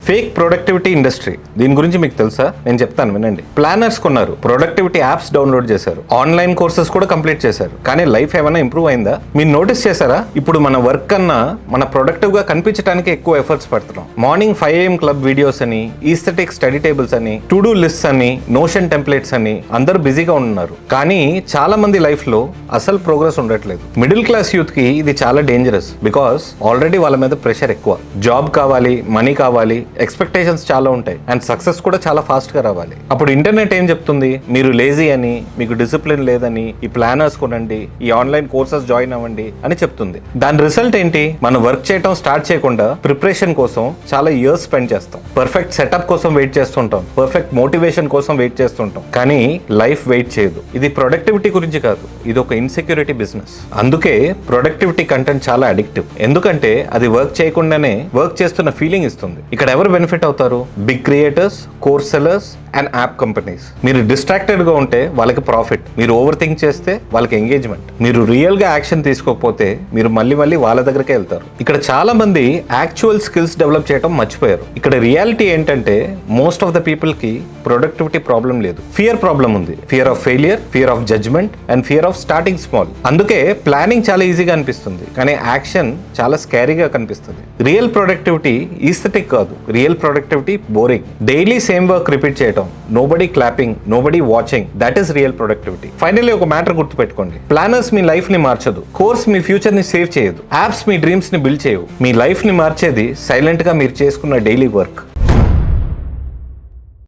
Fake productivity industry. దీని గురించి మీకు తెలుసా? నేను చెప్తాను వినండి. ప్లానర్స్ కొన్నారు, ప్రొడక్టివిటీ యాప్స్ డౌన్లోడ్ చేశారు, ఆన్లైన్ కోర్సెస్ కూడా కంప్లీట్ చేశారు, కానీ లైఫ్ ఏమైనా ఇంప్రూవ్ అయిందా? మీరు నోటీస్ చేశారా? ఇప్పుడు మన వర్క్ కన్నా మన ప్రొడక్టివ్ గా కనిపించడానికి ఎక్కువ ఎఫర్ట్స్ పెడుతున్నాం. మార్నింగ్ 5 AM క్లబ్ వీడియోస్ అని, ఈస్థెటిక్ స్టడీ టేబుల్స్ అని, టు డూ లిస్ట్స్ అని, నోషన్ టెంప్లెట్స్ అని అందరూ బిజీగా ఉన్నారు. కానీ చాలా మంది లైఫ్ లో అసలు ప్రోగ్రెస్ ఉండట్లేదు. మిడిల్ క్లాస్ యూత్ కి ఇది చాలా డేంజరస్. బికాస్ ఆల్రెడీ వాళ్ళ మీద ప్రెషర్ ఎక్కువ. జాబ్ కావాలి, మనీ కావాలి, ఎక్స్పెక్టేషన్స్ చాలా ఉంటాయి, అండ్ సక్సెస్ కూడా చాలా ఫాస్ట్ గా రావాలి. అప్పుడు ఇంటర్నెట్ ఏం చెప్తుంది? మీరు లేజీ అని, మీకు డిసిప్లిన్ లేదని, ఈ ప్లానర్స్ కొనండి, ఈ ఆన్లైన్ కోర్సెస్ జాయిన్ అవ్వండి అని చెప్తుంది. దాని రిజల్ట్ ఏంటి? మనం వర్క్ చేయడం స్టార్ట్ చేయకుండా ప్రిపరేషన్ కోసం చాలా ఇయర్స్ స్పెండ్ చేస్తాం, పర్ఫెక్ట్ సెటప్ కోసం వెయిట్ చేస్తుంటాం, పర్ఫెక్ట్ మోటివేషన్ కోసం వెయిట్ చేస్తుంటాం, కానీ లైఫ్ వెయిట్ చేయదు. ఇది ప్రొడక్టివిటీ గురించి కాదు, ఇది ఒక ఇన్సెక్యూరిటీ బిజినెస్. అందుకే ప్రొడక్టివిటీ కంటెంట్ చాలా అడిక్టివ్. ఎందుకంటే అది వర్క్ చేయకుండానే వర్క్ చేస్తున్న ఫీలింగ్ ఇస్తుంది. ఇక్కడ ఎవరు బెనిఫిట్ అవుతారు? Big creators, course sellers and app companies. మీరు డిస్ట్రాక్టెడ్ గా ఉంటే వాళ్ళకి ప్రాఫిట్, మీరు ఓవర్ థింక్ చేస్తే వాళ్ళకి ఎంగేజ్మెంట్, మీరు రియల్ గా యాక్షన్ తీసుకోకపోతే మీరు మళ్ళీ వాళ్ళ దగ్గరకే వెళ్తారు. ఇక్కడ చాలా మంది యాక్చువల్ స్కిల్స్ డెవలప్ చేయడం మర్చిపోయారు. ఇక్కడ రియాలిటీ ఏంటంటే మోస్ట్ ఆఫ్ ద పీపుల్ కి ప్రొడక్టివిటీ ప్రాబ్లం లేదు, ఫియర్ ప్రాబ్లం ఉంది. Fear of failure, fear of judgement and fear of starting small. అందుకే ప్లానింగ్ చాలా ఈజీగా అనిపిస్తుంది, కానీ యాక్షన్ చాలా స్కారీగా కనిపిస్తుంది. రియల్ ప్రొడక్టివిటీ ఈస్థెటిక్ కాదు, real productivity boring. Daily same work repeat చేయడం, nobody clapping, nobody watching, that is real productivity. Finally ఒక మ్యాటర్ గుర్తుపెట్టుకోండి, ప్లానర్స్ మీ లైఫ్ ని మార్చదు, కోర్స్ మీ ఫ్యూచర్ ని సేవ్ చేయదు, యాప్స్ మీ డ్రీమ్స్ ని బిల్డ్ చేయవు. మీ లైఫ్ ని మార్చేది సైలెంట్ గా మీరు చేసుకున్న డైలీ వర్క్.